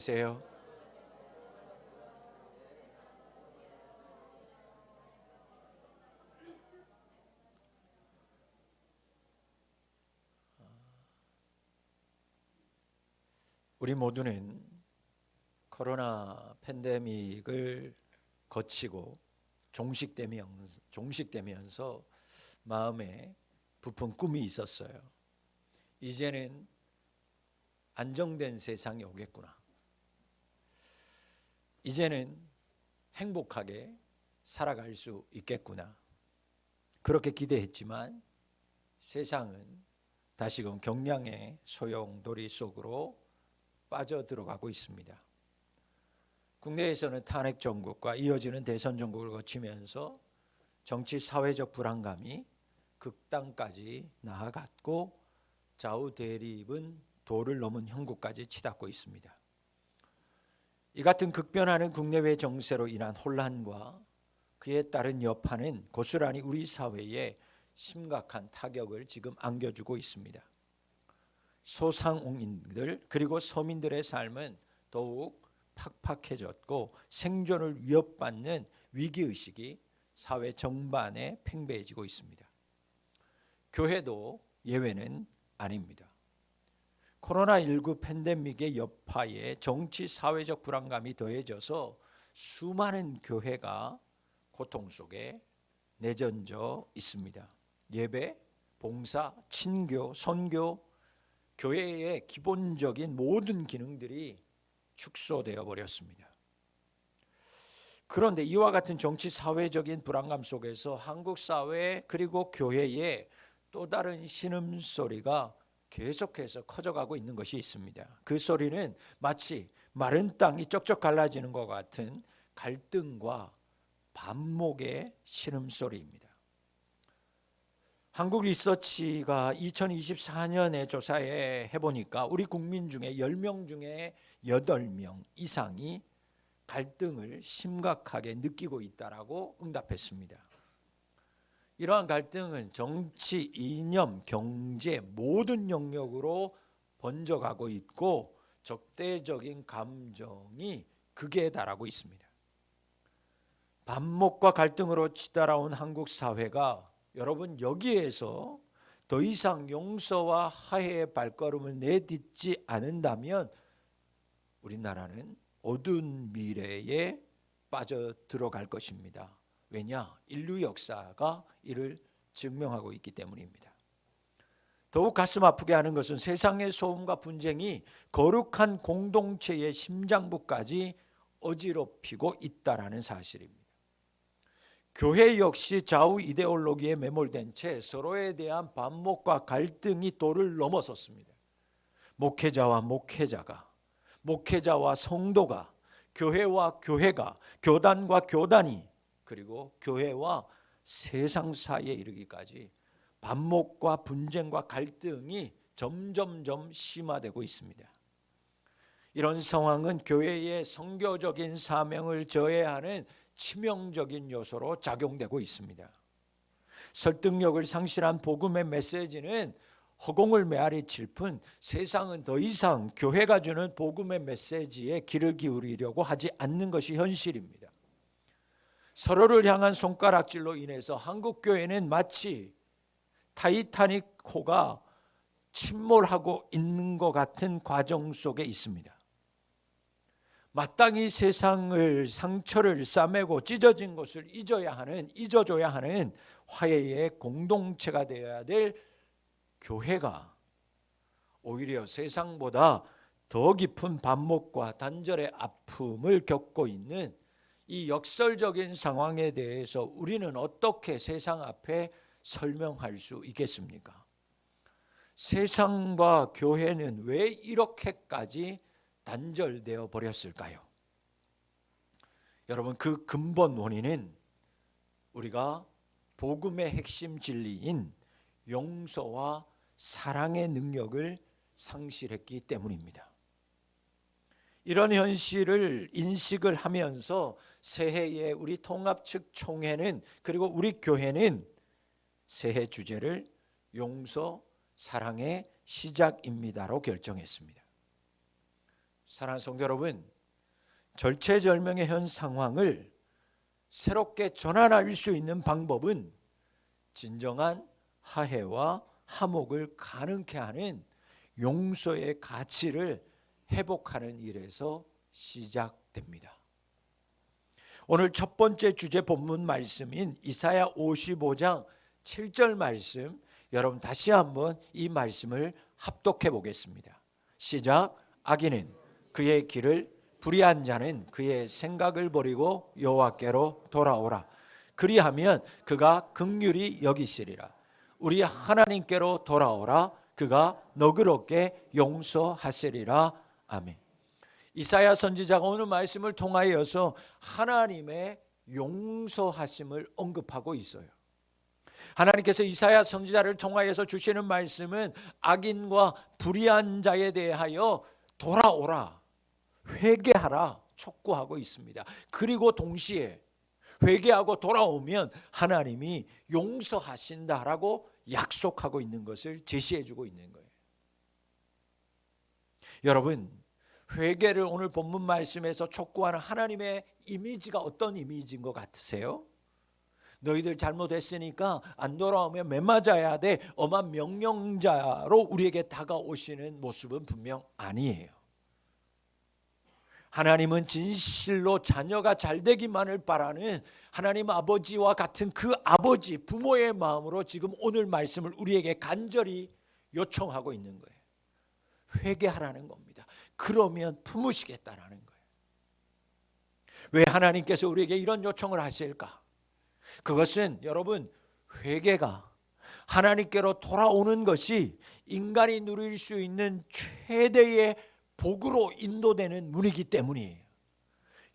세요. 우리 모두는 코로나 팬데믹을 거치고 종식되면서 마음에 부푼 꿈이 있었어요. 이제는 안정된 세상이 오겠구나. 이제는 행복하게 살아갈 수 있겠구나. 그렇게 기대했지만 세상은 다시금 경량의 소용돌이 속으로 빠져들어가고 있습니다. 국내에서는 탄핵 정국과 이어지는 대선 정국을 거치면서 정치 사회적 불안감이 극단까지 나아갔고 좌우 대립은 도를 넘은 형국까지 치닫고 있습니다. 이 같은 급변하는 국내외 정세로 인한 혼란과 그에 따른 여파는 고스란히 우리 사회에 심각한 타격을 지금 안겨주고 있습니다. 소상공인들 그리고 서민들의 삶은 더욱 팍팍해졌고 생존을 위협받는 위기의식이 사회 전반에 팽배해지고 있습니다. 교회도 예외는 아닙니다. 코로나19 팬데믹의 여파에 정치 사회적 불안감이 더해져서 수많은 교회가 고통 속에 내던져 있습니다. 예배, 봉사, 친교, 선교, 교회의 기본적인 모든 기능들이 축소되어 버렸습니다. 그런데 이와 같은 정치 사회적인 불안감 속에서 한국 사회 그리고 교회에 또 다른 신음소리가 계속해서 커져가고 있는 것이 있습니다. 그 소리는 마치 마른 땅이 쩍쩍 갈라지는 것 같은 갈등과 반목의 신음소리입니다. 한국 리서치가 2024년에 조사해 보니까 우리 국민 중에 10명 중에 8명 이상이 갈등을 심각하게 느끼고 있다라고 응답했습니다. 이러한 갈등은 정치, 이념, 경제 모든 영역으로 번져가고 있고 적대적인 감정이 극에 달하고 있습니다. 반목과 갈등으로 치달아온 한국 사회가 여러분 여기에서 더 이상 용서와 화해의 발걸음을 내딛지 않는다면 우리나라는 어두운 미래에 빠져들어갈 것입니다. 왜냐? 인류 역사가 이를 증명하고 있기 때문입니다. 더욱 가슴 아프게 하는 것은 세상의 소음과 분쟁이 거룩한 공동체의 심장부까지 어지럽히고 있다는 사실입니다. 교회 역시 좌우 이데올로기에 매몰된 채 서로에 대한 반목과 갈등이 도를 넘어섰습니다. 목회자와 목회자가, 목회자와 성도가, 교회와 교회가, 교단과 교단이, 그리고 교회와 세상 사이에 이르기까지 반목과 분쟁과 갈등이 점점점 심화되고 있습니다. 이런 상황은 교회의 선교적인 사명을 저해하는 치명적인 요소로 작용되고 있습니다. 설득력을 상실한 복음의 메시지는 허공을 메아리칠 뿐 세상은 더 이상 교회가 주는 복음의 메시지에 귀를 기울이려고 하지 않는 것이 현실입니다. 서로를 향한 손가락질로 인해서 한국 교회는 마치 타이타닉호가 침몰하고 있는 것 같은 과정 속에 있습니다. 마땅히 세상을 상처를 싸매고 찢어진 것을 잊어줘야 하는 화해의 공동체가 되어야 될 교회가 오히려 세상보다 더 깊은 반목과 단절의 아픔을 겪고 있는 이 역설적인 상황에 대해서 우리는 어떻게 세상 앞에 설명할 수 있겠습니까? 세상과 교회는 왜 이렇게까지 단절되어 버렸을까요? 여러분, 그 근본 원인은 우리가 복음의 핵심 진리인 용서와 사랑의 능력을 상실했기 때문입니다. 이런 현실을 인식을 하면서 새해에 우리 통합 측 총회는 그리고 우리 교회는 새해 주제를 용서, 사랑의 시작입니다로 결정했습니다. 사랑하는 성도 여러분, 절체절명의 현 상황을 새롭게 전환할 수 있는 방법은 진정한 화해와 화목을 가능케 하는 용서의 가치를 회복하는 일에서 시작됩니다. 오늘 첫 번째 주제 본문 말씀인 이사야 55장 7절 말씀, 여러분 다시 한번 이 말씀을 합독해 보겠습니다. 시작. 악인은 그의 길을, 불의한 자는 그의 생각을 버리고 여호와께로 돌아오라. 그리하면 그가 긍휼히 여기시리라. 우리 하나님께로 돌아오라. 그가 너그럽게 용서하시리라. 아멘. 이사야 선지자가 오늘 말씀을 통하여서 하나님의 용서하심을 언급하고 있어요. 하나님께서 이사야 선지자를 통하여서 주시는 말씀은 악인과 불의한 자에 대하여 돌아오라, 회개하라 촉구하고 있습니다. 그리고 동시에 회개하고 돌아오면 하나님이 용서하신다라고 약속하고 있는 것을 제시해 주고 있는 거예요. 여러분, 회개를 오늘 본문 말씀에서 촉구하는 하나님의 이미지가 어떤 이미지인 것 같으세요? 너희들 잘못했으니까 안 돌아오면 매맞아야 돼, 엄한 명령자로 우리에게 다가오시는 모습은 분명 아니에요. 하나님은 진실로 자녀가 잘되기만을 바라는 하나님 아버지와 같은 그 아버지, 부모의 마음으로 지금 오늘 말씀을 우리에게 간절히 요청하고 있는 거예요. 회개하라는 겁니다. 그러면 품으시겠다라는 거예요. 왜 하나님께서 우리에게 이런 요청을 하실까? 그것은 여러분, 회개가 하나님께로 돌아오는 것이 인간이 누릴 수 있는 최대의 복으로 인도되는 문이기 때문이에요.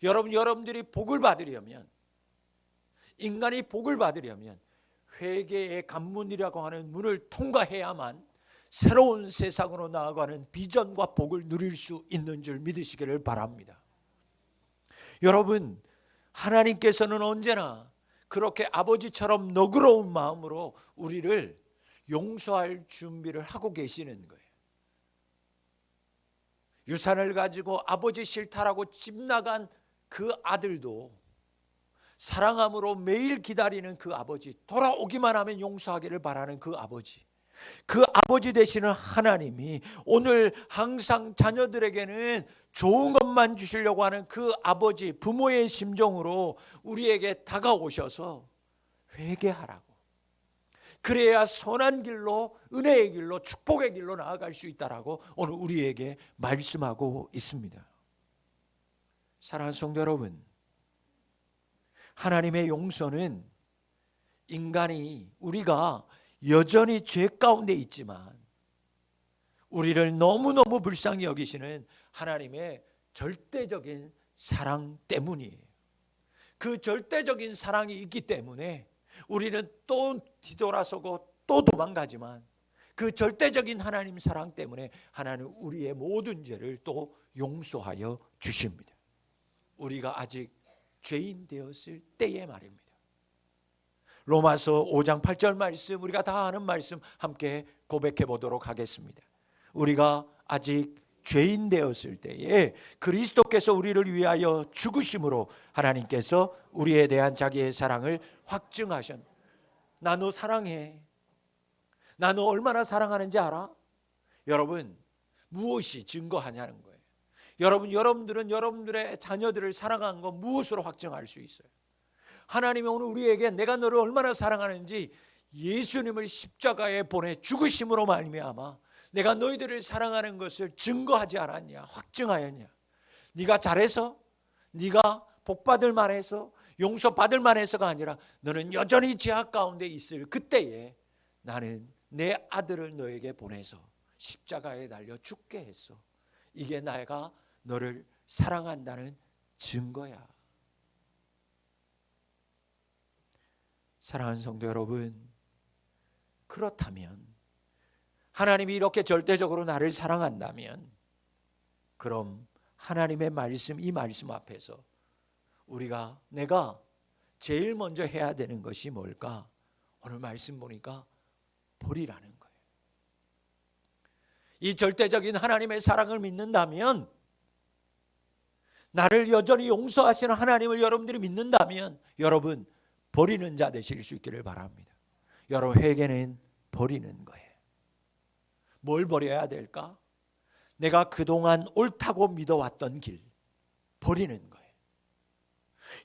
여러분들이 복을 받으려면, 인간이 복을 받으려면 회개의 관문이라고 하는 문을 통과해야만 새로운 세상으로 나아가는 비전과 복을 누릴 수 있는 줄 믿으시기를 바랍니다. 여러분, 하나님께서는 언제나 그렇게 아버지처럼 너그러운 마음으로 우리를 용서할 준비를 하고 계시는 거예요. 유산을 가지고 아버지 싫다라고 집 나간 그 아들도 사랑함으로 매일 기다리는 그 아버지, 돌아오기만 하면 용서하기를 바라는 그 아버지, 그 아버지 되시는 하나님이 오늘 항상 자녀들에게는 좋은 것만 주시려고 하는 그 아버지, 부모의 심정으로 우리에게 다가오셔서 회개하라고, 그래야 선한 길로, 은혜의 길로, 축복의 길로 나아갈 수 있다라고 오늘 우리에게 말씀하고 있습니다. 사랑하는 성도 여러분, 하나님의 용서는 인간이, 우리가 여전히 죄 가운데 있지만 우리를 너무너무 불쌍히 여기시는 하나님의 절대적인 사랑 때문이에요. 그 절대적인 사랑이 있기 때문에 우리는 또 뒤돌아서고 또 도망가지만 그 절대적인 하나님 사랑 때문에 하나님 우리의 모든 죄를 또 용서하여 주십니다. 우리가 아직 죄인 되었을 때의 말입니다. 로마서 5장 8절 말씀, 우리가 다 아는 말씀 함께 고백해 보도록 하겠습니다. 우리가 아직 죄인 되었을 때에 그리스도께서 우리를 위하여 죽으심으로 하나님께서 우리에 대한 자기의 사랑을 확증하셨. 나 너 사랑해. 나 너 얼마나 사랑하는지 알아? 여러분, 무엇이 증거하냐는 거예요. 여러분들은 여러분들의 자녀들을 사랑하는 건 무엇으로 확증할 수 있어요? 하나님이 오늘 우리에게 내가 너를 얼마나 사랑하는지 예수님을 십자가에 보내 죽으심으로 말미암아 내가 너희들을 사랑하는 것을 증거하지 않았냐, 확증하였냐? 네가 잘해서, 네가 복받을 만해서, 용서받을 만해서가 아니라 너는 여전히 죄악 가운데 있을 그때에 나는 내 아들을 너에게 보내서 십자가에 달려 죽게 했어. 이게 내가 너를 사랑한다는 증거야. 사랑하는 성도 여러분, 그렇다면 하나님이 이렇게 절대적으로 나를 사랑한다면 그럼 하나님의 말씀, 이 말씀 앞에서 내가 제일 먼저 해야 되는 것이 뭘까? 오늘 말씀 보니까 버리라는 거예요. 이 절대적인 하나님의 사랑을 믿는다면 나를 여전히 용서하시는 하나님을 여러분들이 믿는다면 여러분 버리는 자 되실 수 있기를 바랍니다. 여러분 회개는 버리는 거예요. 뭘 버려야 될까? 내가 그동안 옳다고 믿어왔던 길 버리는 거예요.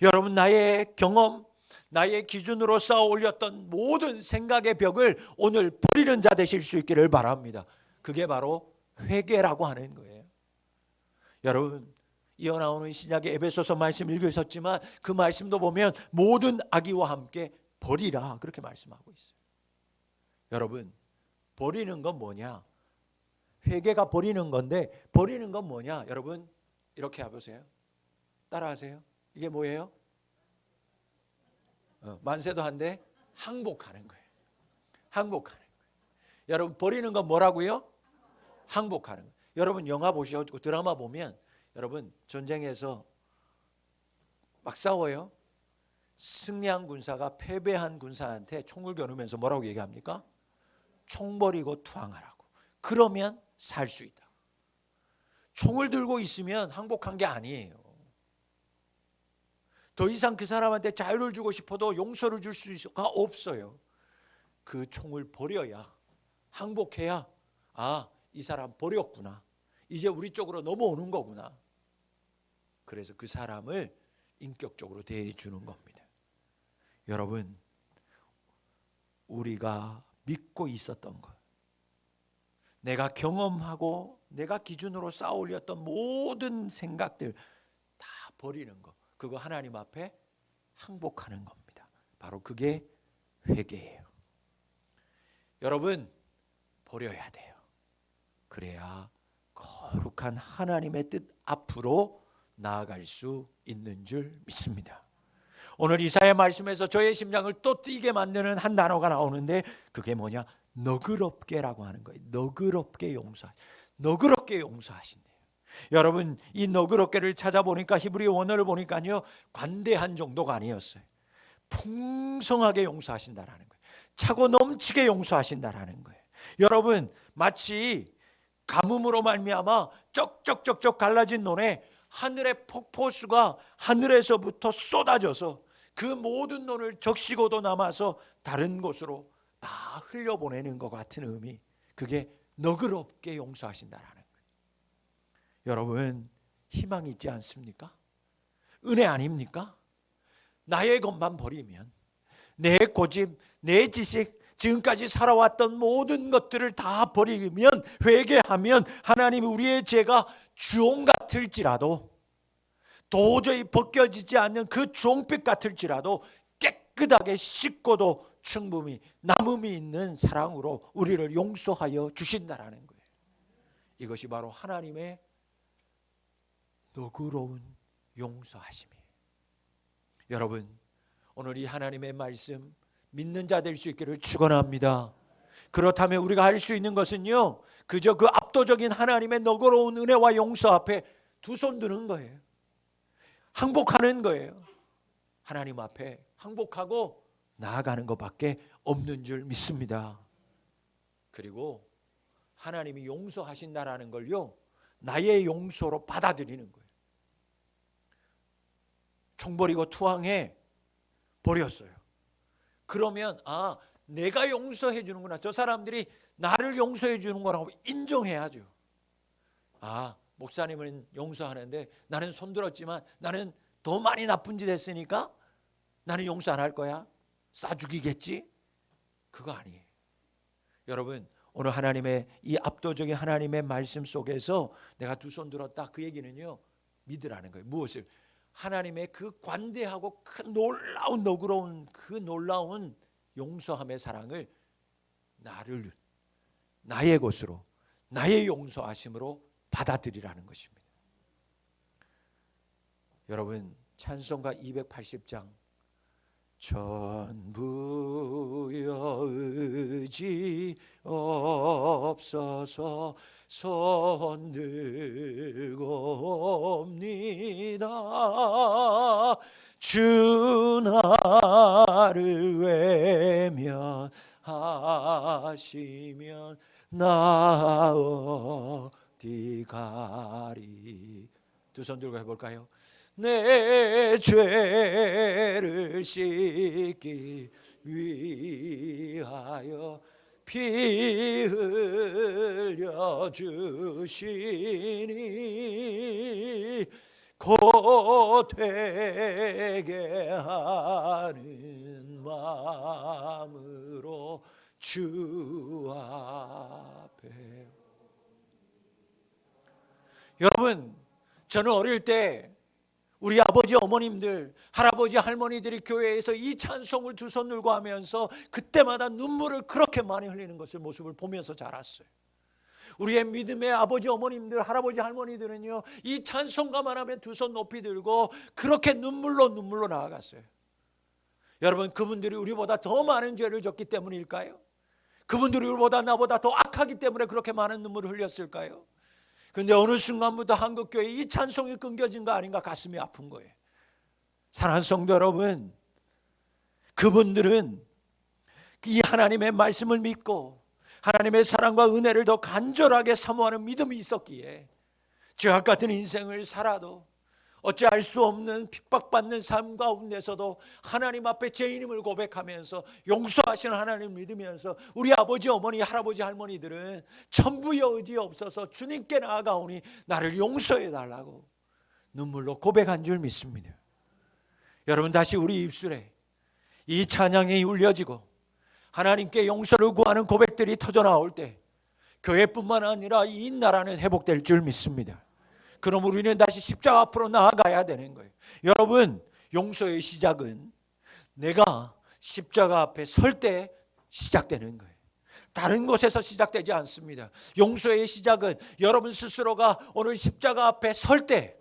여러분 나의 경험, 나의 기준으로 쌓아 올렸던 모든 생각의 벽을 오늘 버리는 자 되실 수 있기를 바랍니다. 그게 바로 회개라고 하는 거예요. 여러분 이어나오는 신약의 에베소서 말씀 읽으셨지만 그 말씀도 보면 모든 악의와 함께 버리라 그렇게 말씀하고 있어요. 여러분 버리는 건 뭐냐? 회개가 버리는 건데 버리는 건 뭐냐? 여러분 이렇게 해보세요. 따라하세요. 이게 뭐예요? 만세도 한데 항복하는 거예요. 항복하는 거예요. 여러분 버리는 건 뭐라고요? 항복하는 거예요. 여러분 영화 보시고 드라마 보면 여러분 전쟁에서 막 싸워요. 승리한 군사가 패배한 군사한테 총을 겨누면서 뭐라고 얘기합니까? 총 버리고 투항하라고. 그러면 살 수 있다. 총을 들고 있으면 항복한 게 아니에요. 더 이상 그 사람한테 자유를 주고 싶어도 용서를 줄 수가 없어요. 그 총을 버려야, 항복해야 이 사람 버렸구나. 이제 우리 쪽으로 넘어오는 거구나. 그래서 그 사람을 인격적으로 대해 주는 겁니다. 여러분 우리가 믿고 있었던 것, 내가 경험하고 내가 기준으로 쌓아 올렸던 모든 생각들 다 버리는 것, 그거 하나님 앞에 항복하는 겁니다. 바로 그게 회개예요. 여러분 버려야 돼요. 그래야 거룩한 하나님의 뜻 앞으로 나아갈 수 있는 줄 믿습니다. 오늘 이사야 말씀에서 저의 심장을 또 뛰게 만드는 한 단어가 나오는데 그게 뭐냐? 너그럽게라고 하는 거예요. 너그럽게 용서하신대요. 여러분 이 너그럽게를 찾아보니까 히브리 원어를 보니까요 관대한 정도가 아니었어요. 풍성하게 용서하신다라는 거예요. 차고 넘치게 용서하신다라는 거예요. 여러분 마치 가뭄으로 말미암아 쩍쩍쩍쩍 갈라진 논에 하늘의 폭포수가 하늘에서부터 쏟아져서 그 모든 논을 적시고도 남아서 다른 곳으로 다 흘려보내는 것 같은 의미, 그게 너그럽게 용서하신다라는 거예요. 여러분 희망이 있지 않습니까? 은혜 아닙니까? 나의 것만 버리면, 내 고집, 내 지식, 지금까지 살아왔던 모든 것들을 다 버리면, 회개하면 하나님이 우리의 죄가 주홍 같을지라도, 도저히 벗겨지지 않는 그 주홍빛 같을지라도 깨끗하게 씻고도 충분히 남음이 있는 사랑으로 우리를 용서하여 주신다라는 거예요. 이것이 바로 하나님의 너그러운 용서하심이에요. 여러분 오늘 이 하나님의 말씀 믿는 자 될 수 있기를 축원합니다. 그렇다면 우리가 할 수 있는 것은요 그저 그 압도적인 하나님의 너그러운 은혜와 용서 앞에 두 손 드는 거예요. 항복하는 거예요. 하나님 앞에 항복하고 나아가는 것밖에 없는 줄 믿습니다. 그리고 하나님이 용서하신다라는 걸요 나의 용서로 받아들이는 거예요. 총 버리고 투항해 버렸어요. 그러면 내가 용서해 주는구나, 저 사람들이 나를 용서해 주는 거라고 인정해야죠. 목사님은 용서하는데 나는 손들었지만 나는 더 많이 나쁜 짓 했으니까 나는 용서 안 할 거야, 싸 죽이겠지? 그거 아니에요. 여러분 오늘 하나님의 이 압도적인 하나님의 말씀 속에서 내가 두 손 들었다, 그 얘기는요 믿으라는 거예요. 무엇을? 하나님의 그 관대하고 큰 놀라운 너그러운 그 놀라운 용서함의 사랑을 나의 것으로, 나의 용서하심으로 받아들이라는 것입니다. 여러분 찬송가 280장 전부여 의지 없어서 손 들고옵니다. 주 나를 외면하시면 나 어디 가리. 두 손 들고 해볼까요? 내 죄를 씻기 위하여 피 흘려 주시니 곧 되게 하는 마음으로 주 앞에. 여러분, 저는 어릴 때 우리 아버지 어머님들, 할아버지 할머니들이 교회에서 이 찬송을 두 손 들고 하면서 그때마다 눈물을 그렇게 많이 흘리는 것을 모습을 보면서 자랐어요. 우리의 믿음의 아버지 어머님들, 할아버지 할머니들은요, 이 찬송가만 하면 두 손 높이 들고 그렇게 눈물로 나아갔어요. 여러분, 그분들이 우리보다 더 많은 죄를 졌기 때문일까요? 그분들이 우리보다 나보다 더 악하기 때문에 그렇게 많은 눈물을 흘렸을까요? 근데 어느 순간부터 한국교회에 이 찬송이 끊겨진 거 아닌가 가슴이 아픈 거예요. 사랑하는 성도 여러분, 그분들은 이 하나님의 말씀을 믿고 하나님의 사랑과 은혜를 더 간절하게 사모하는 믿음이 있었기에 죄악 같은 인생을 살아도 어찌할 수 없는 핍박받는 삶 가운데서도 하나님 앞에 죄인임을 고백하면서 용서하시는 하나님을 믿으면서 우리 아버지 어머니 할아버지 할머니들은 전부 여지 없어서 주님께 나아가오니 나를 용서해 달라고 눈물로 고백한 줄 믿습니다. 여러분, 다시 우리 입술에 이 찬양이 울려지고 하나님께 용서를 구하는 고백들이 터져나올 때 교회뿐만 아니라 이 나라는 회복될 줄 믿습니다. 그럼 우리는 다시 십자가 앞으로 나아가야 되는 거예요. 여러분, 용서의 시작은 내가 십자가 앞에 설 때 시작되는 거예요. 다른 곳에서 시작되지 않습니다. 용서의 시작은 여러분 스스로가 오늘 십자가 앞에 설 때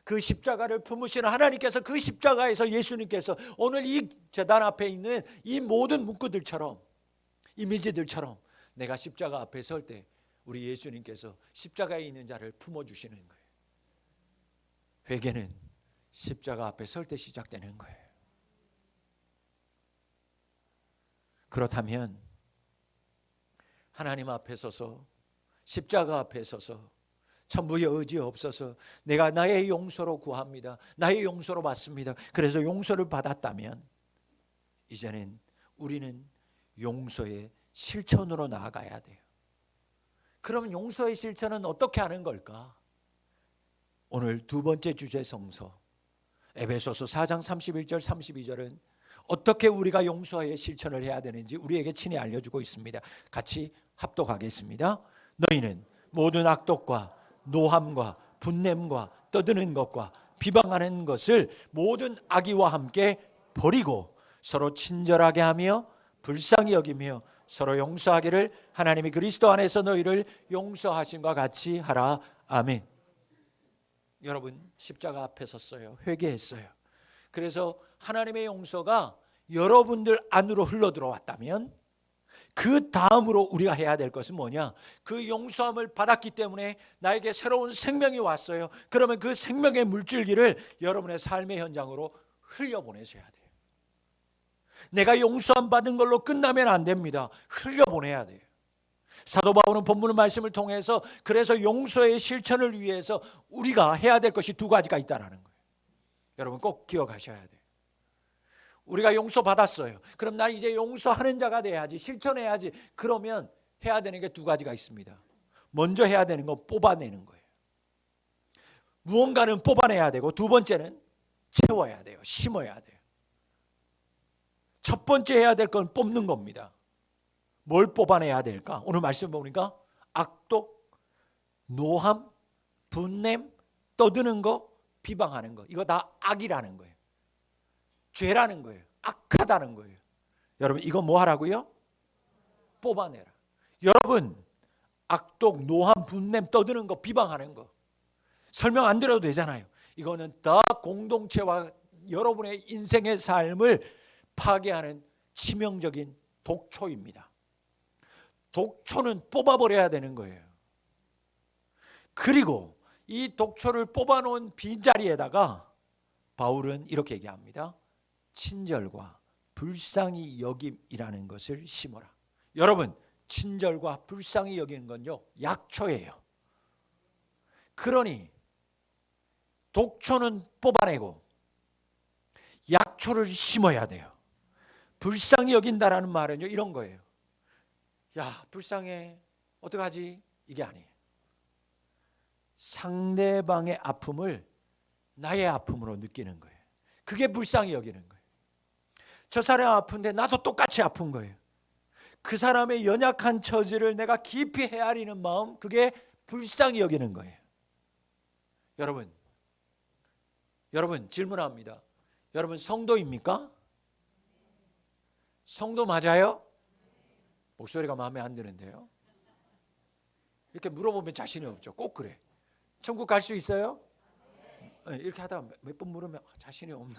그 십자가를 품으시는 하나님께서 그 십자가에서 예수님께서 오늘 이 제단 앞에 있는 이 모든 문구들처럼 이미지들처럼 내가 십자가 앞에 설 때 우리 예수님께서 십자가에 있는 자를 품어주시는 거예요. 회개는 십자가 앞에 설 때 시작되는 거예요. 그렇다면 하나님 앞에 서서 십자가 앞에 서서 전부 여지 없어서 내가 나의 용서로 구합니다. 나의 용서로 받습니다. 그래서 용서를 받았다면 이제는 우리는 용서의 실천으로 나아가야 돼요. 그럼 용서의 실천은 어떻게 하는 걸까? 오늘 두 번째 주제 성서 에베소서 4장 31절 32절은 어떻게 우리가 용서의 실천을 해야 되는지 우리에게 친히 알려주고 있습니다. 같이 합독하겠습니다. 너희는 모든 악독과 노함과 분냄과 떠드는 것과 비방하는 것을 모든 악의와 함께 버리고 서로 친절하게 하며 불쌍히 여기며 서로 용서하기를 하나님이 그리스도 안에서 너희를 용서하신과 같이 하라. 아멘. 여러분, 십자가 앞에 섰어요. 회개했어요. 그래서 하나님의 용서가 여러분들 안으로 흘러 들어왔다면 그 다음으로 우리가 해야 될 것은 뭐냐? 그 용서함을 받았기 때문에 나에게 새로운 생명이 왔어요. 그러면 그 생명의 물줄기를 여러분의 삶의 현장으로 흘려보내셔야 돼요. 내가 용서함 받은 걸로 끝나면 안 됩니다. 흘려보내야 돼요. 사도 바울은 본문 말씀을 통해서 그래서 용서의 실천을 위해서 우리가 해야 될 것이 두 가지가 있다는 거예요. 여러분 꼭 기억하셔야 돼요. 우리가 용서받았어요. 그럼 나 이제 용서하는 자가 돼야지, 실천해야지. 그러면 해야 되는 게 두 가지가 있습니다. 먼저 해야 되는 건 뽑아내는 거예요. 무언가는 뽑아내야 되고 두 번째는 채워야 돼요. 심어야 돼요. 첫 번째 해야 될 건 뽑는 겁니다. 뭘 뽑아내야 될까? 오늘 말씀 보니까 악독, 노함, 분냄, 떠드는 거, 비방하는 거, 이거 다 악이라는 거예요. 죄라는 거예요. 악하다는 거예요. 여러분 이거 뭐 하라고요? 뽑아내라. 여러분 악독, 노함, 분냄, 떠드는 거, 비방하는 거 설명 안 드려도 되잖아요. 이거는 다 공동체와 여러분의 인생의 삶을 파괴하는 치명적인 독초입니다. 독초는 뽑아버려야 되는 거예요. 그리고 이 독초를 뽑아놓은 빈자리에다가 바울은 이렇게 얘기합니다. 친절과 불쌍히 여김이라는 것을 심어라. 여러분 친절과 불쌍히 여기는 건요 약초예요. 그러니 독초는 뽑아내고 약초를 심어야 돼요. 불쌍히 여긴다라는 말은요, 이런 거예요. 야, 불쌍해. 어떡하지? 이게 아니에요. 상대방의 아픔을 나의 아픔으로 느끼는 거예요. 그게 불쌍히 여기는 거예요. 저 사람 아픈데 나도 똑같이 아픈 거예요. 그 사람의 연약한 처지를 내가 깊이 헤아리는 마음, 그게 불쌍히 여기는 거예요. 여러분 질문합니다. 여러분 성도입니까? 성도 맞아요? 목소리가 마음에 안 드는데요. 이렇게 물어보면 자신이 없죠. 꼭 그래. 천국 갈 수 있어요? 이렇게 하다가 몇 번 물으면 자신이 없나?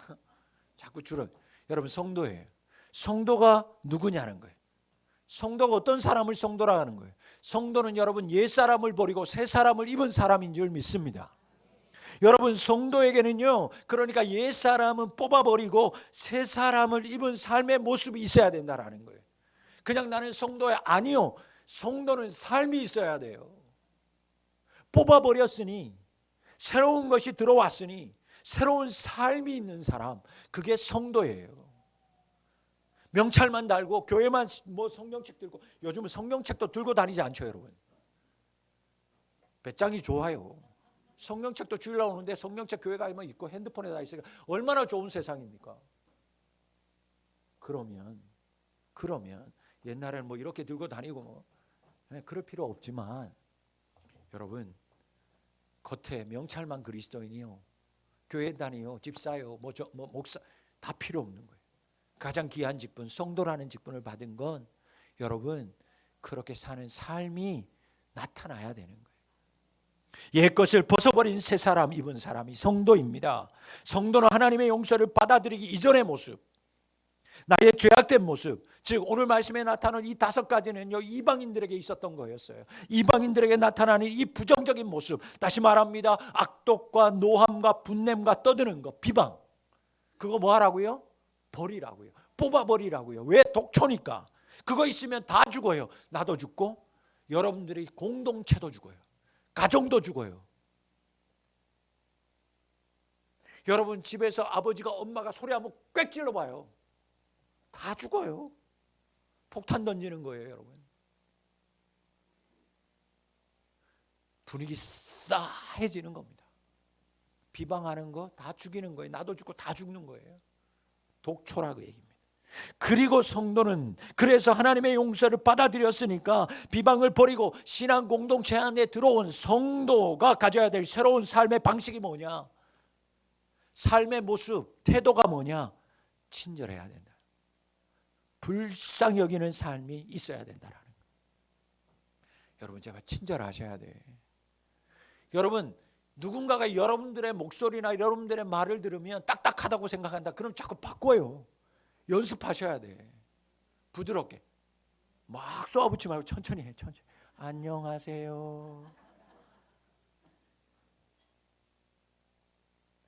자꾸 줄어. 여러분 성도예요. 성도가 누구냐는 거예요. 성도가 어떤 사람을 성도라 하는 거예요. 성도는 여러분 옛사람을 버리고 새사람을 입은 사람인 줄 믿습니다. 여러분 성도에게는요, 그러니까 옛사람은 뽑아버리고 새사람을 입은 삶의 모습이 있어야 된다라는 거예요. 그냥 나는 성도야, 아니요. 성도는 삶이 있어야 돼요. 뽑아버렸으니, 새로운 것이 들어왔으니 새로운 삶이 있는 사람, 그게 성도예요. 명찰만 달고 교회만 뭐 성경책 들고, 요즘은 성경책도 들고 다니지 않죠 여러분. 배짱이 좋아요. 성경책도 주려고 오는데 성경책 교회 가면 있고 핸드폰에다 있으니까 얼마나 좋은 세상입니까? 그러면 옛날에는 뭐 이렇게 들고 다니고 뭐 그럴 필요 없지만, 여러분 겉에 명찰만 그리스도인이요, 교회 다니요, 집사요, 목사 다 필요 없는 거예요. 가장 귀한 직분, 성도라는 직분을 받은 건 여러분 그렇게 사는 삶이 나타나야 되는 거예요. 옛것을 벗어버린 새 사람 입은 사람이 성도입니다. 성도는 하나님의 용서를 받아들이기 이전의 모습, 나의 죄악된 모습, 즉 오늘 말씀에 나타나는 이 5가지는요 이방인들에게 있었던 거였어요. 이방인들에게 나타나는 이 부정적인 모습, 다시 말합니다, 악독과 노함과 분냄과 떠드는 것, 비방, 그거 뭐 하라고요? 버리라고요. 뽑아버리라고요. 왜? 독초니까. 그거 있으면 다 죽어요. 나도 죽고 여러분들이 공동체도 죽어요. 가정도 죽어요. 여러분 집에서 아버지가 엄마가 소리 한번 꽥 찔러봐요. 다 죽어요. 폭탄 던지는 거예요 여러분. 분위기 싸해지는 겁니다. 비방하는 거 다 죽이는 거예요. 나도 죽고 다 죽는 거예요. 독초라고 얘기합니다. 그리고 성도는 그래서 하나님의 용서를 받아들였으니까 비방을 버리고 신앙 공동체 안에 들어온 성도가 가져야 될 새로운 삶의 방식이 뭐냐? 삶의 모습, 태도가 뭐냐? 친절해야 된다. 불쌍히 여기는 삶이 있어야 된다라는 거예요. 여러분 제발 친절하셔야 돼. 여러분 누군가가 여러분들의 목소리나 여러분들의 말을 들으면 딱딱하다고 생각한다. 그럼 자꾸 바꿔요. 연습하셔야 돼. 부드럽게 막 쏘아붙지 말고 천천히 해. 천천히. 안녕하세요.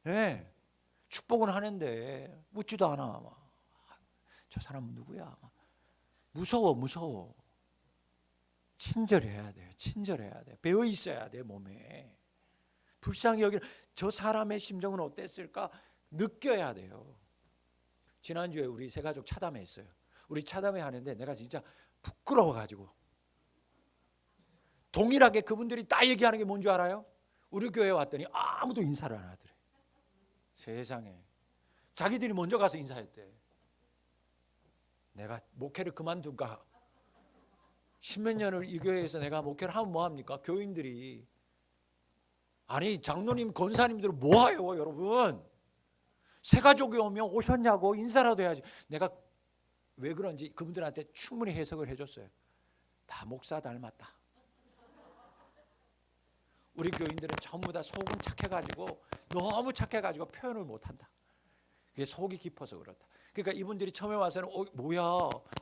네, 축복은 하는데 묻지도 않아. 저 사람은 누구야? 무서워. 친절해야 돼요. 친절해야 돼. 배어 있어야 돼 몸에. 불쌍히 여기는 저 사람의 심정은 어땠을까 느껴야 돼요. 지난주에 우리 세 가족 차담회 했어요. 우리 차담회 하는데 내가 진짜 부끄러워가지고, 동일하게 그분들이 다 얘기하는 게 뭔지 알아요? 우리 교회에 왔더니 아무도 인사를 안 하더래. 세상에. 자기들이 먼저 가서 인사했대. 내가 목회를 그만둘까? 10몇 년을 이 교회에서 내가 목회를 하면 뭐합니까? 교인들이, 아니 장로님 권사님들은 뭐해요 여러분? 새 가족이 오면 오셨냐고 인사라도 해야지. 내가 왜 그런지 그분들한테 충분히 해석을 해줬어요. 다 목사 닮았다. 우리 교인들은 전부 다 속은 착해가지고, 너무 착해가지고 표현을 못한다. 그게 속이 깊어서 그렇다. 그러니까 이분들이 처음에 와서는 뭐야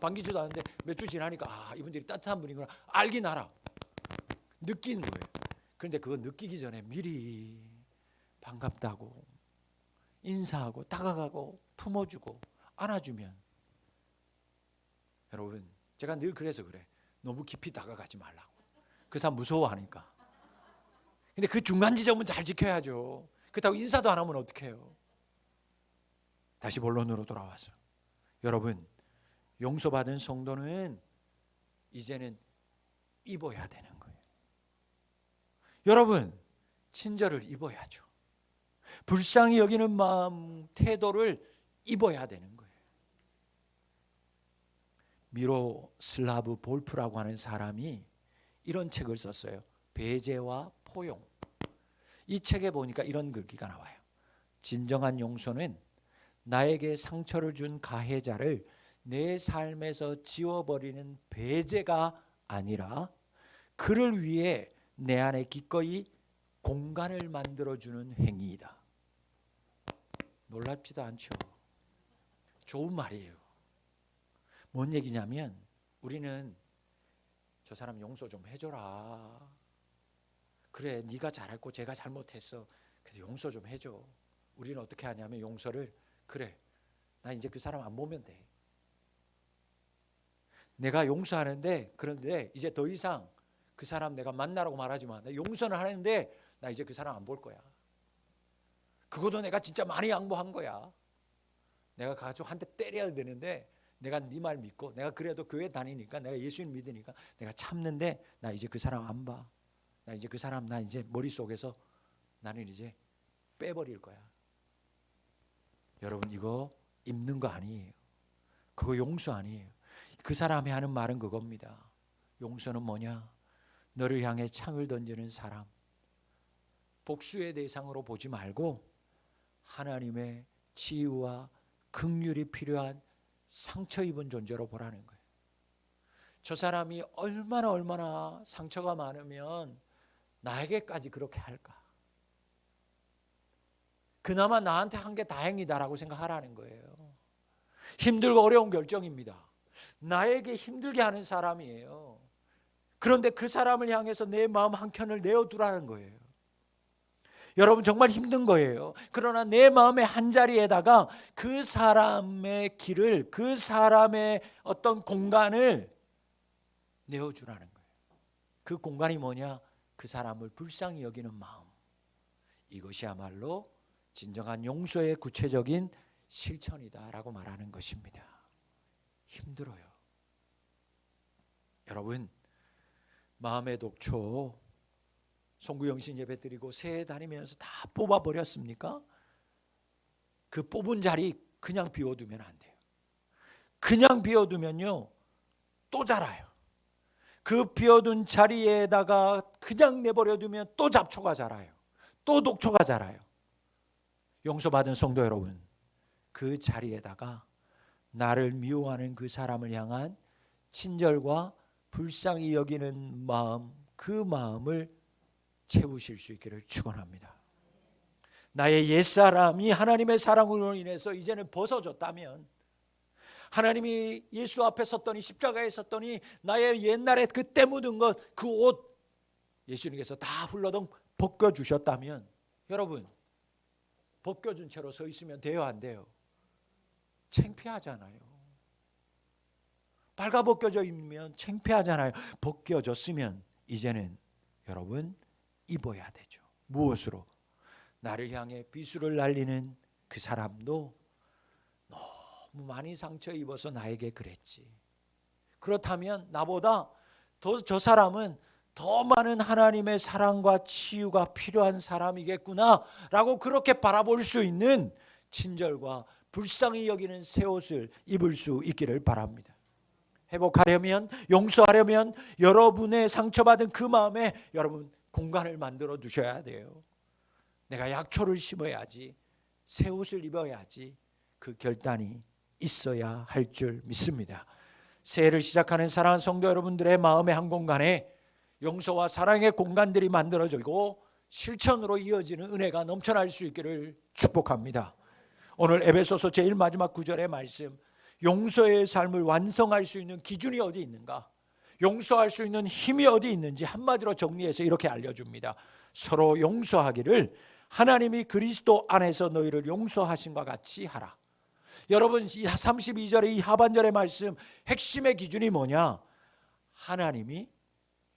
반기지도 않는데 몇 주 지나니까 이분들이 따뜻한 분이구나 알긴 알아. 느끼는 거예요. 그런데 그거 느끼기 전에 미리 반갑다고 인사하고 다가가고 품어주고 안아주면, 여러분 제가 늘 그래서 그래. 너무 깊이 다가가지 말라고. 그 사람 무서워하니까. 근데 그 중간 지점은 잘 지켜야죠. 그렇다고 인사도 안 하면 어떡해요? 다시 본론으로 돌아와서 여러분, 용서받은 성도는 이제는 입어야 되는 거예요. 여러분, 친절을 입어야죠. 불쌍히 여기는 마음, 태도를 입어야 되는 거예요. 미로슬라브 볼프라고 하는 사람이 이런 책을 썼어요. 배제와 포용. 이 책에 보니까 이런 글귀가 나와요. 진정한 용서는 나에게 상처를 준 가해자를 내 삶에서 지워버리는 배제가 아니라 그를 위해 내 안에 기꺼이 공간을 만들어주는 행위이다. 놀랍지도 않죠? 좋은 말이에요. 뭔 얘기냐면 우리는 저 사람 용서 좀 해줘라. 그래, 네가 잘했고 제가 잘못했어. 그래서 용서 좀 해줘. 우리는 어떻게 하냐면 용서를, 그래, 나 이제 그 사람 안 보면 돼. 내가 용서하는데, 그런데 이제 더 이상 그 사람 내가 만나라고 말하지 마. 나 용서는 하는데 나 이제 그 사람 안 볼 거야. 그것도 내가 진짜 많이 양보한 거야. 내가 가서 한 대 때려야 되는데 내가 네 말 믿고, 내가 그래도 교회 다니니까, 내가 예수님 믿으니까 내가 참는데 나 이제 그 사람 안 봐. 나 이제 그 사람, 나 이제 머릿속에서 나는 이제 빼버릴 거야. 여러분, 이거 입는 거 아니에요. 그거 용서 아니에요. 그 사람이 하는 말은 그겁니다. 용서는 뭐냐? 너를 향해 창을 던지는 사람, 복수의 대상으로 보지 말고 하나님의 치유와 긍휼이 필요한 상처 입은 존재로 보라는 거예요. 저 사람이 얼마나 상처가 많으면 나에게까지 그렇게 할까? 그나마 나한테 한 게 다행이다라고 생각하라는 거예요. 힘들고 어려운 결정입니다. 나에게 힘들게 하는 사람이에요. 그런데 그 사람을 향해서 내 마음 한켠을 내어두라는 거예요. 여러분, 정말 힘든 거예요. 그러나 내 마음의 한자리에다가 그 사람의 길을, 그 사람의 어떤 공간을 내어주라는 거예요. 그 공간이 뭐냐? 그 사람을 불쌍히 여기는 마음. 이것이야말로 진정한 용서의 구체적인 실천이다라고 말하는 것입니다. 힘들어요. 여러분, 마음의 독초 송구영신 예배 드리고 새해 다니면서 다 뽑아버렸습니까? 그 뽑은 자리 그냥 비워두면 안 돼요. 그냥 비워두면요 또 자라요. 그 비워둔 자리에다가 그냥 내버려두면 또 잡초가 자라요. 또 독초가 자라요. 용서받은 성도 여러분, 그 자리에다가 나를 미워하는 그 사람을 향한 친절과 불쌍히 여기는 마음, 그 마음을 채우실 수 있기를 축원합니다. 나의 옛사람이 하나님의 사랑으로 인해서 이제는 벗어졌다면, 하나님이 예수 앞에 섰더니, 십자가에 섰더니 나의 옛날에 그때 묻은 것, 그 옷 예수님께서 다 훌러덩 벗겨주셨다면, 여러분, 벗겨준 채로 서 있으면 돼요, 안 돼요? 창피하잖아요. 발가벗겨져 있으면 창피하잖아요. 벗겨졌으면 이제는 여러분 입어야 되죠. 무엇으로? 나를 향해 비수를 날리는 그 사람도 너무 많이 상처 입어서 나에게 그랬지. 그렇다면 나보다 더 저 사람은 더 많은 하나님의 사랑과 치유가 필요한 사람이겠구나 라고 그렇게 바라볼 수 있는 친절과 불쌍히 여기는 새 옷을 입을 수 있기를 바랍니다. 회복하려면, 용서하려면 여러분의 상처받은 그 마음에 여러분 공간을 만들어 두셔야 돼요. 내가 약초를 심어야지, 새 옷을 입어야지, 그 결단이 있어야 할 줄 믿습니다. 새해를 시작하는 사랑하는 성도 여러분들의 마음의 한 공간에 용서와 사랑의 공간들이 만들어지고 실천으로 이어지는 은혜가 넘쳐날 수 있기를 축복합니다. 오늘 에베소서 제일 마지막 구절의 말씀, 용서의 삶을 완성할 수 있는 기준이 어디 있는가? 용서할 수 있는 힘이 어디 있는지 한마디로 정리해서 이렇게 알려줍니다. 서로 용서하기를 하나님이 그리스도 안에서 너희를 용서하신 것 같이 하라. 여러분, 이 32절의 이 하반절의 말씀 핵심의 기준이 뭐냐? 하나님이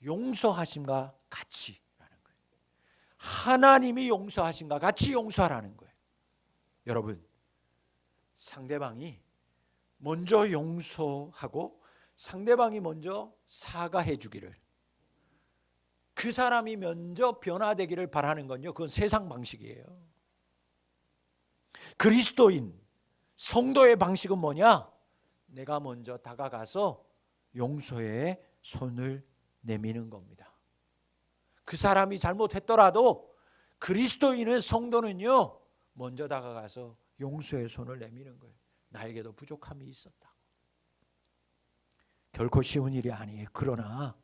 용서하심과 같이라는 거예요. 하나님이 용서하신가 같이 용서하라는 거예요. 여러분, 상대방이 먼저 용서하고 상대방이 먼저 사과해 주기를, 그 사람이 먼저 변화되기를 바라는 건요, 그건 세상 방식이에요. 그리스도인 성도의 방식은 뭐냐? 내가 먼저 다가가서 용서의 손을 내미는 겁니다. 그 사람이 잘못했더라도 그리스도인은, 성도는요, 먼저 다가가서 용서의 손을 내미는 거예요. 나에게도 부족함이 있었다. 결코 쉬운 일이 아니에요. 그러나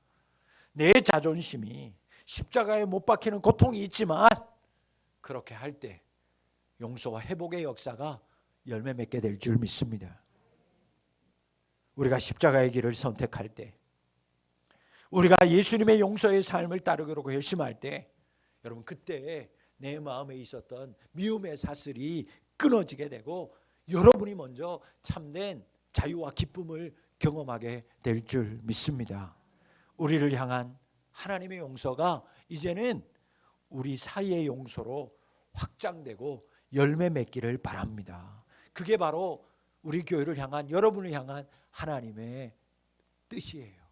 내 자존심이 십자가에 못 박히는 고통이 있지만, 그렇게 할 때 용서와 회복의 역사가 열매 맺게 될 줄 믿습니다. 우리가 십자가의 길을 선택할 때, 우리가 예수님의 용서의 삶을 따르기로 결심할 때, 여러분, 그때 내 마음에 있었던 미움의 사슬이 끊어지게 되고 여러분이 먼저 참된 자유와 기쁨을 경험하게 될 줄 믿습니다. 우리를 향한 하나님의 용서가 이제는 우리 사이의 용서로 확장되고 열매 맺기를 바랍니다. 그게 바로 우리 교회를 향한, 여러분을 향한 하나님의 뜻이에요.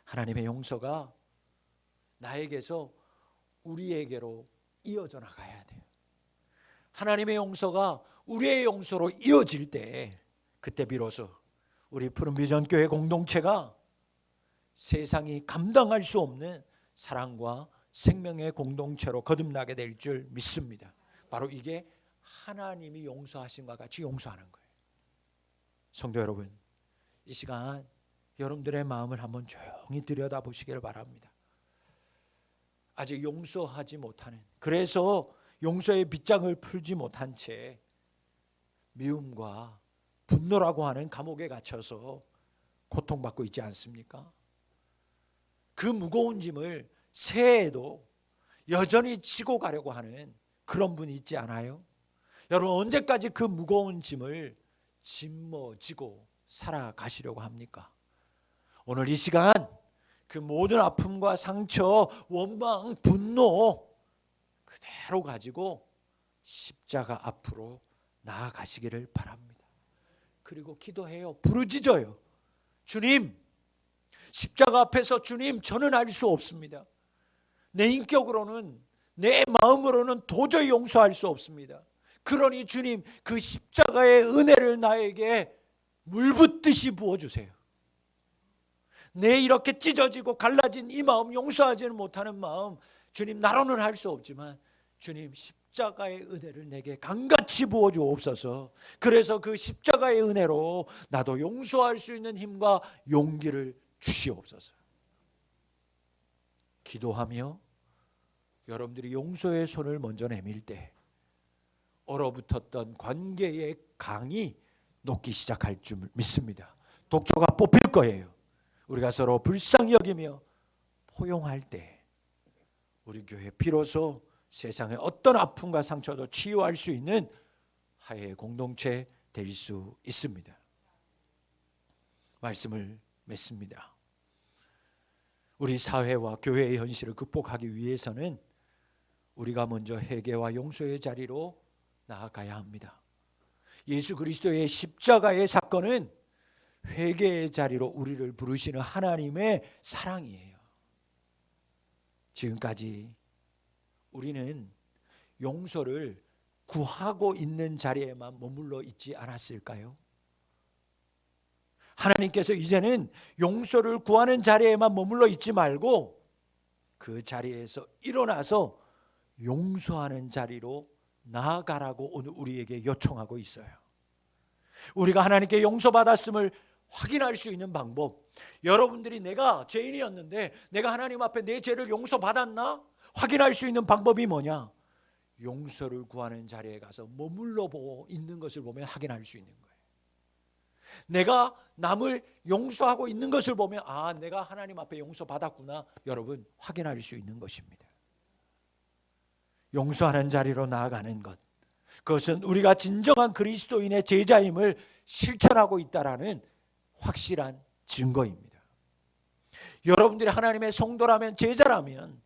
하나님의 용서가 나에게서 우리에게로 이어져 나가야 돼요. 하나님의 용서가 우리의 용서로 이어질 때, 그때 비로소 우리 푸른비전교회 공동체가 세상이 감당할 수 없는 사랑과 생명의 공동체로 거듭나게 될 줄 믿습니다. 바로 이게 하나님이 용서하신 것 같이 용서하는 거예요. 성도 여러분, 이 시간 여러분들의 마음을 한번 조용히 들여다보시기를 바랍니다. 아직 용서하지 못하는, 그래서 용서의 빗장을 풀지 못한 채 미움과 분노라고 하는 감옥에 갇혀서 고통받고 있지 않습니까? 그 무거운 짐을 새해에도 여전히 지고 가려고 하는 그런 분이 있지 않아요? 여러분, 언제까지 그 무거운 짐을 짊어지고 살아가시려고 합니까? 오늘 이 시간 그 모든 아픔과 상처, 원망, 분노 그대로 가지고 십자가 앞으로 나아가시기를 바랍니다. 그리고 기도해요. 부르짖어요. 주님, 십자가 앞에서 주님, 저는 알 수 없습니다. 내 인격으로는, 내 마음으로는 도저히 용서할 수 없습니다. 그러니 주님, 그 십자가의 은혜를 나에게 물붓듯이 부어주세요. 내 이렇게 찢어지고 갈라진 이 마음, 용서하지는 못하는 마음, 주님, 나로는 할 수 없지만 주님, 십자가의 은혜를 내게 강같이 부어주옵소서. 그래서 그 십자가의 은혜로 나도 용서할 수 있는 힘과 용기를 주시옵소서. 기도하며 여러분들이 용서의 손을 먼저 내밀 때 얼어붙었던 관계의 강이 녹기 시작할 줄 믿습니다. 독초가 뽑힐 거예요. 우리가 서로 불쌍히 여기며 포용할 때 우리 교회 비로소 세상의 어떤 아픔과 상처도 치유할 수 있는 화해의 공동체 될 수 있습니다. 말씀을 맺습니다. 우리 사회와 교회의 현실을 극복하기 위해서는 우리가 먼저 회개와 용서의 자리로 나아가야 합니다. 예수 그리스도의 십자가의 사건은 회개의 자리로 우리를 부르시는 하나님의 사랑이에요. 지금까지 우리는 용서를 구하고 있는 자리에만 머물러 있지 않았을까요? 하나님께서 이제는 용서를 구하는 자리에만 머물러 있지 말고 그 자리에서 일어나서 용서하는 자리로 나아가라고 오늘 우리에게 요청하고 있어요. 우리가 하나님께 용서받았음을 확인할 수 있는 방법, 여러분들이 내가 죄인이었는데 내가 하나님 앞에 내 죄를 용서받았나? 확인할 수 있는 방법이 뭐냐? 용서를 구하는 자리에 가서 머물러 있는 것을 보면 확인할 수 있는 거예요. 내가 남을 용서하고 있는 것을 보면 아, 내가 하나님 앞에 용서받았구나, 여러분 확인할 수 있는 것입니다. 용서하는 자리로 나아가는 것, 그것은 우리가 진정한 그리스도인의 제자임을 실천하고 있다라는 확실한 증거입니다. 여러분들이 하나님의 성도라면, 제자라면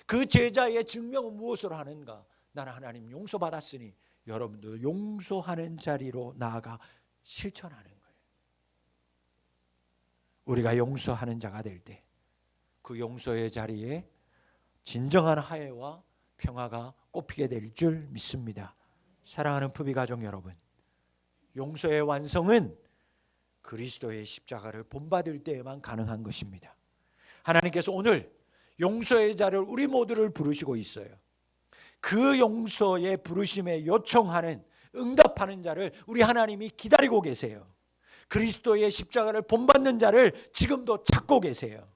그 제자의 증명은 무엇으로 하는가? 나는 하나님 용서받았으니 여러분도 용서하는 자리로 나아가 실천하는 거예요. 우리가 용서하는 자가 될 때 그 용서의 자리에 진정한 화해와 평화가 꽃피게 될 줄 믿습니다. 사랑하는 부비 가족 여러분, 용서의 완성은 그리스도의 십자가를 본받을 때에만 가능한 것입니다. 하나님께서 오늘 용서의 자를 우리 모두를 부르시고 있어요. 그 용서의 부르심에 요청하는, 응답하는 자를 우리 하나님이 기다리고 계세요. 그리스도의 십자가를 본받는 자를 지금도 찾고 계세요.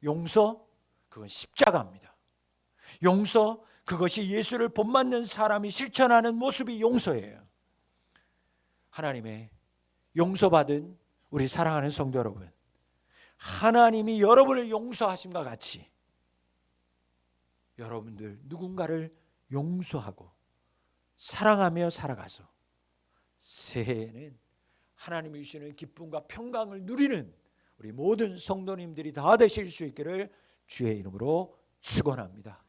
용서, 그건 십자가입니다. 용서, 그것이 예수를 본받는 사람이 실천하는 모습이 용서예요. 하나님의 용서받은 우리 사랑하는 성도 여러분, 하나님이 여러분을 용서하심과 같이 여러분들 누군가를 용서하고 사랑하며 살아가서 새해에는 하나님이 주시는 기쁨과 평강을 누리는 우리 모든 성도님들이 다 되실 수 있기를 주의 이름으로 축원합니다.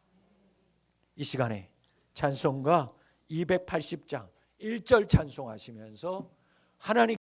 이 시간에 찬송가 280장 1절 찬송하시면서 하나님